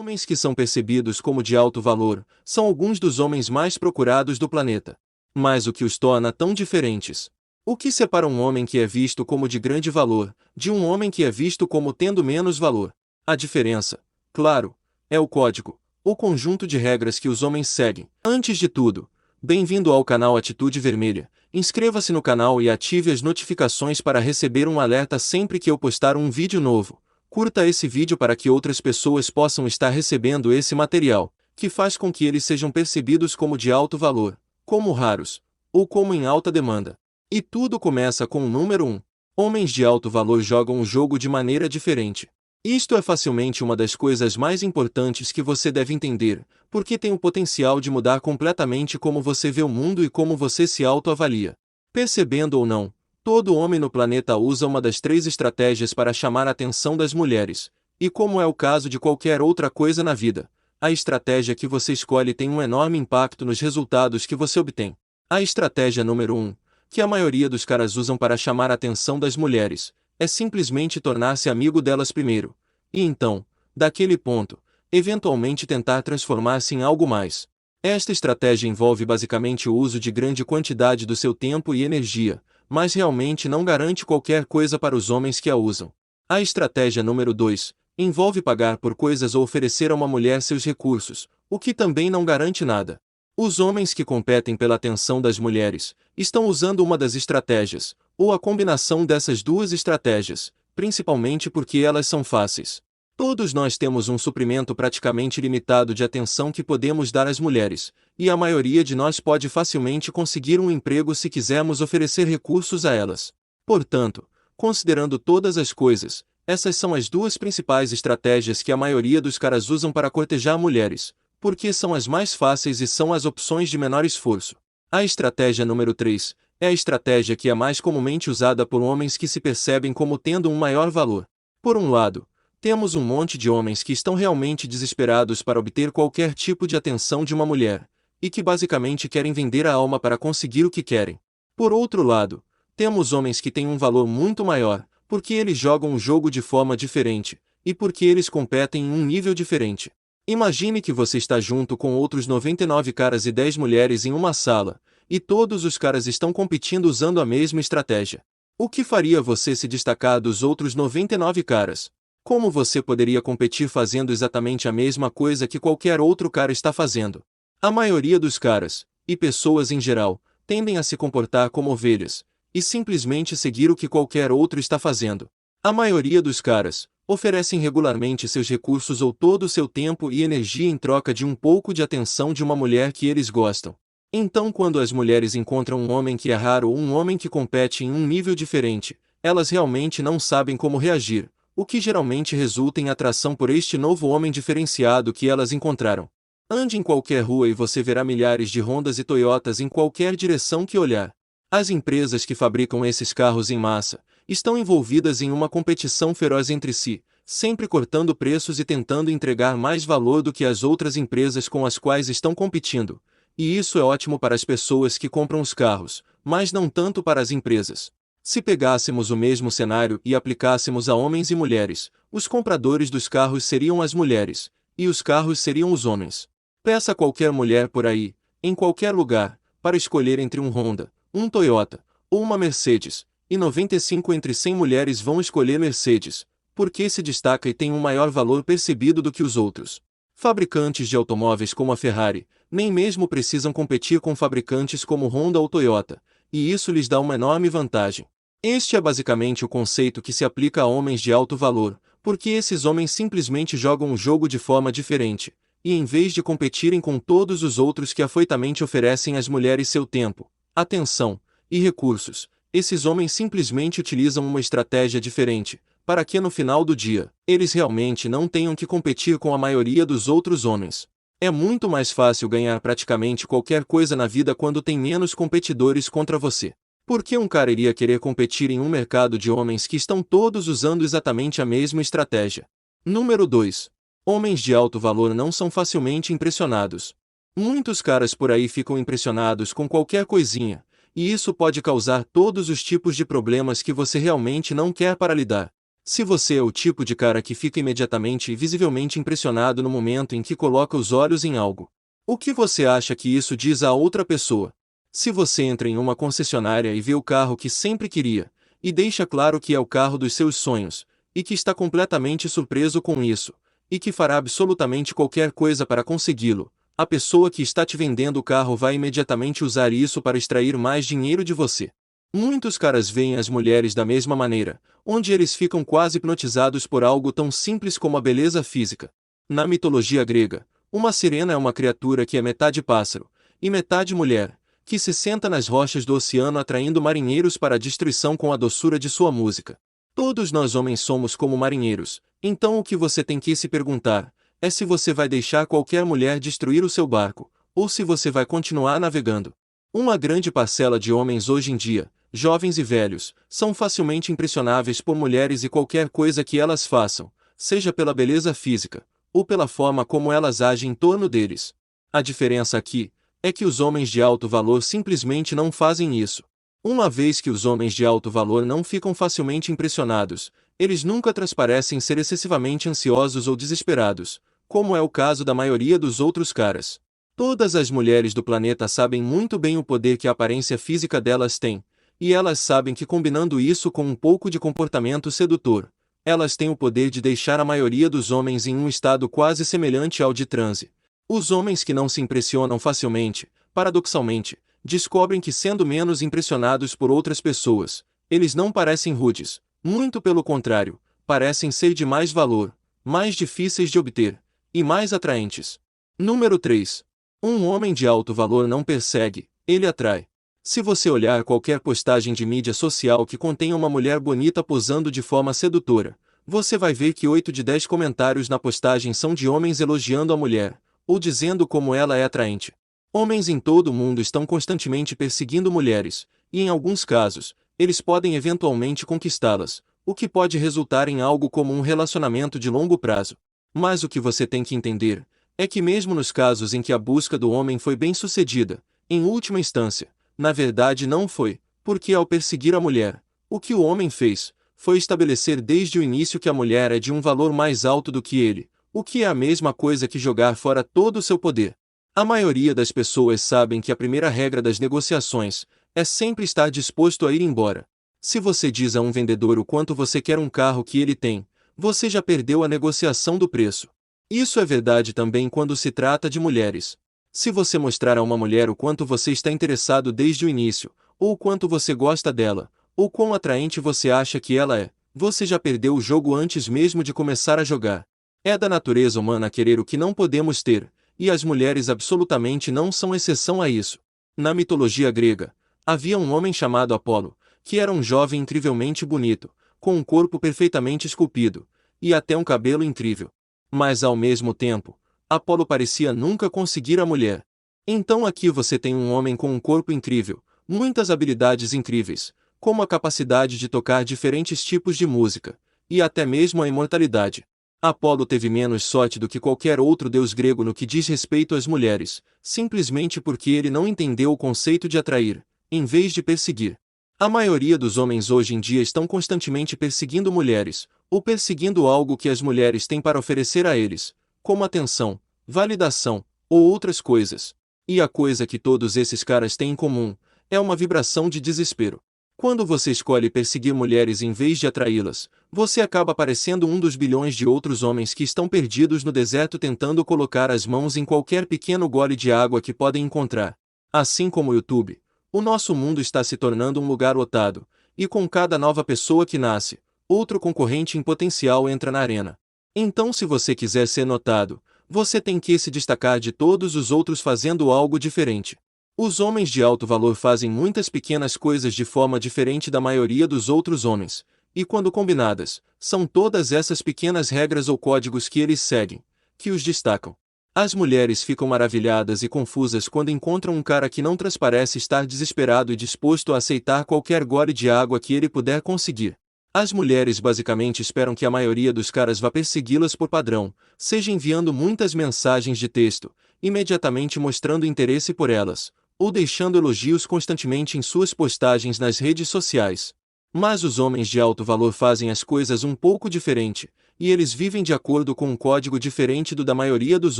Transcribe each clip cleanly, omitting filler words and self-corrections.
Homens que são percebidos como de alto valor são alguns dos homens mais procurados do planeta. Mas o que os torna tão diferentes? O que separa um homem que é visto como de grande valor de um homem que é visto como tendo menos valor? A diferença, claro, é o código, o conjunto de regras que os homens seguem. Antes de tudo, bem-vindo ao canal Atitude Vermelha. Inscreva-se no canal e ative as notificações para receber um alerta sempre que eu postar um vídeo novo. Curta esse vídeo para que outras pessoas possam estar recebendo esse material, que faz com que eles sejam percebidos como de alto valor, como raros, ou como em alta demanda. E tudo começa com o número 1. Homens de alto valor jogam o jogo de maneira diferente. Isto é facilmente uma das coisas mais importantes que você deve entender, porque tem o potencial de mudar completamente como você vê o mundo e como você se autoavalia. Percebendo ou não, todo homem no planeta usa uma das 3 estratégias para chamar a atenção das mulheres, e como é o caso de qualquer outra coisa na vida, a estratégia que você escolhe tem um enorme impacto nos resultados que você obtém. A estratégia número 1, que a maioria dos caras usam para chamar a atenção das mulheres, é simplesmente tornar-se amigo delas primeiro, e então, daquele ponto, eventualmente tentar transformar-se em algo mais. Esta estratégia envolve basicamente o uso de grande quantidade do seu tempo e energia, mas realmente não garante qualquer coisa para os homens que a usam. A estratégia número 2 envolve pagar por coisas ou oferecer a uma mulher seus recursos, o que também não garante nada. Os homens que competem pela atenção das mulheres estão usando uma das estratégias, ou a combinação dessas 2 estratégias, principalmente porque elas são fáceis. Todos nós temos um suprimento praticamente limitado de atenção que podemos dar às mulheres, e a maioria de nós pode facilmente conseguir um emprego se quisermos oferecer recursos a elas. Portanto, considerando todas as coisas, essas são as 2 principais estratégias que a maioria dos caras usam para cortejar mulheres, porque são as mais fáceis e são as opções de menor esforço. A estratégia número 3 é a estratégia que é mais comumente usada por homens que se percebem como tendo um maior valor. Por um lado, temos um monte de homens que estão realmente desesperados para obter qualquer tipo de atenção de uma mulher, e que basicamente querem vender a alma para conseguir o que querem. Por outro lado, temos homens que têm um valor muito maior, porque eles jogam o jogo de forma diferente, e porque eles competem em um nível diferente. Imagine que você está junto com outros 99 caras e 10 mulheres em uma sala, e todos os caras estão competindo usando a mesma estratégia. O que faria você se destacar dos outros 99 caras? Como você poderia competir fazendo exatamente a mesma coisa que qualquer outro cara está fazendo? A maioria dos caras, e pessoas em geral, tendem a se comportar como ovelhas, e simplesmente seguir o que qualquer outro está fazendo. A maioria dos caras oferecem regularmente seus recursos ou todo o seu tempo e energia em troca de um pouco de atenção de uma mulher que eles gostam. Então, quando as mulheres encontram um homem que é raro ou um homem que compete em um nível diferente, elas realmente não sabem como reagir, o que geralmente resulta em atração por este novo homem diferenciado que elas encontraram. Ande em qualquer rua e você verá milhares de Hondas e Toyotas em qualquer direção que olhar. As empresas que fabricam esses carros em massa estão envolvidas em uma competição feroz entre si, sempre cortando preços e tentando entregar mais valor do que as outras empresas com as quais estão competindo. E isso é ótimo para as pessoas que compram os carros, mas não tanto para as empresas. Se pegássemos o mesmo cenário e aplicássemos a homens e mulheres, os compradores dos carros seriam as mulheres, e os carros seriam os homens. Peça a qualquer mulher por aí, em qualquer lugar, para escolher entre um Honda, um Toyota, ou uma Mercedes, e 95 entre 100 mulheres vão escolher Mercedes, porque se destaca e tem um maior valor percebido do que os outros. Fabricantes de automóveis como a Ferrari, nem mesmo precisam competir com fabricantes como Honda ou Toyota, e isso lhes dá uma enorme vantagem. Este é basicamente o conceito que se aplica a homens de alto valor, porque esses homens simplesmente jogam o jogo de forma diferente, e em vez de competirem com todos os outros que afoitamente oferecem às mulheres seu tempo, atenção e recursos, esses homens simplesmente utilizam uma estratégia diferente, para que no final do dia, eles realmente não tenham que competir com a maioria dos outros homens. É muito mais fácil ganhar praticamente qualquer coisa na vida quando tem menos competidores contra você. Por que um cara iria querer competir em um mercado de homens que estão todos usando exatamente a mesma estratégia? Número 2. Homens de alto valor não são facilmente impressionados. Muitos caras por aí ficam impressionados com qualquer coisinha, e isso pode causar todos os tipos de problemas que você realmente não quer para lidar. Se você é o tipo de cara que fica imediatamente e visivelmente impressionado no momento em que coloca os olhos em algo, o que você acha que isso diz a outra pessoa? Se você entra em uma concessionária e vê o carro que sempre queria, e deixa claro que é o carro dos seus sonhos, e que está completamente surpreso com isso, e que fará absolutamente qualquer coisa para consegui-lo, a pessoa que está te vendendo o carro vai imediatamente usar isso para extrair mais dinheiro de você. Muitos caras veem as mulheres da mesma maneira, onde eles ficam quase hipnotizados por algo tão simples como a beleza física. Na mitologia grega, uma sirena é uma criatura que é metade pássaro e metade mulher, que se senta nas rochas do oceano atraindo marinheiros para a destruição com a doçura de sua música. Todos nós homens somos como marinheiros, então o que você tem que se perguntar é se você vai deixar qualquer mulher destruir o seu barco, ou se você vai continuar navegando. Uma grande parcela de homens hoje em dia, jovens e velhos, são facilmente impressionáveis por mulheres e qualquer coisa que elas façam, seja pela beleza física, ou pela forma como elas agem em torno deles. A diferença aqui é que os homens de alto valor simplesmente não fazem isso. Uma vez que os homens de alto valor não ficam facilmente impressionados, eles nunca transparecem ser excessivamente ansiosos ou desesperados, como é o caso da maioria dos outros caras. Todas as mulheres do planeta sabem muito bem o poder que a aparência física delas tem, e elas sabem que combinando isso com um pouco de comportamento sedutor, elas têm o poder de deixar a maioria dos homens em um estado quase semelhante ao de transe. Os homens que não se impressionam facilmente, paradoxalmente, descobrem que sendo menos impressionados por outras pessoas, eles não parecem rudes, muito pelo contrário, parecem ser de mais valor, mais difíceis de obter, e mais atraentes. Número 3. Um homem de alto valor não persegue, ele atrai. Se você olhar qualquer postagem de mídia social que contenha uma mulher bonita posando de forma sedutora, você vai ver que 8 de 10 comentários na postagem são de homens elogiando a mulher, ou dizendo como ela é atraente. Homens em todo o mundo estão constantemente perseguindo mulheres, e em alguns casos, eles podem eventualmente conquistá-las, o que pode resultar em algo como um relacionamento de longo prazo. Mas o que você tem que entender é que mesmo nos casos em que a busca do homem foi bem-sucedida, em última instância, na verdade não foi, porque ao perseguir a mulher, o que o homem fez foi estabelecer desde o início que a mulher é de um valor mais alto do que ele, o que é a mesma coisa que jogar fora todo o seu poder. A maioria das pessoas sabem que a primeira regra das negociações é sempre estar disposto a ir embora. Se você diz a um vendedor o quanto você quer um carro que ele tem, você já perdeu a negociação do preço. Isso é verdade também quando se trata de mulheres. Se você mostrar a uma mulher o quanto você está interessado desde o início, ou o quanto você gosta dela, ou quão atraente você acha que ela é, você já perdeu o jogo antes mesmo de começar a jogar. É da natureza humana querer o que não podemos ter, e as mulheres absolutamente não são exceção a isso. Na mitologia grega, havia um homem chamado Apolo, que era um jovem incrivelmente bonito, com um corpo perfeitamente esculpido, e até um cabelo incrível. Mas ao mesmo tempo, Apolo parecia nunca conseguir a mulher. Então aqui você tem um homem com um corpo incrível, muitas habilidades incríveis, como a capacidade de tocar diferentes tipos de música, e até mesmo a imortalidade. Apolo teve menos sorte do que qualquer outro deus grego no que diz respeito às mulheres, simplesmente porque ele não entendeu o conceito de atrair, em vez de perseguir. A maioria dos homens hoje em dia estão constantemente perseguindo mulheres, ou perseguindo algo que as mulheres têm para oferecer a eles, como atenção, validação, ou outras coisas. E a coisa que todos esses caras têm em comum é uma vibração de desespero. Quando você escolhe perseguir mulheres em vez de atraí-las, você acaba parecendo um dos bilhões de outros homens que estão perdidos no deserto tentando colocar as mãos em qualquer pequeno gole de água que podem encontrar. Assim como o YouTube, o nosso mundo está se tornando um lugar lotado, e com cada nova pessoa que nasce, outro concorrente em potencial entra na arena. Então, se você quiser ser notado, você tem que se destacar de todos os outros fazendo algo diferente. Os homens de alto valor fazem muitas pequenas coisas de forma diferente da maioria dos outros homens, e quando combinadas, são todas essas pequenas regras ou códigos que eles seguem, que os destacam. As mulheres ficam maravilhadas e confusas quando encontram um cara que não transparece estar desesperado e disposto a aceitar qualquer gole de água que ele puder conseguir. As mulheres basicamente esperam que a maioria dos caras vá persegui-las por padrão, seja enviando muitas mensagens de texto, imediatamente mostrando interesse por elas, ou deixando elogios constantemente em suas postagens nas redes sociais. Mas os homens de alto valor fazem as coisas um pouco diferente, e eles vivem de acordo com um código diferente do da maioria dos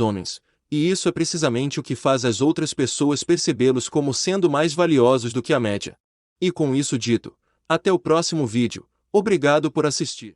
homens, e isso é precisamente o que faz as outras pessoas percebê-los como sendo mais valiosos do que a média. E com isso dito, até o próximo vídeo. Obrigado por assistir.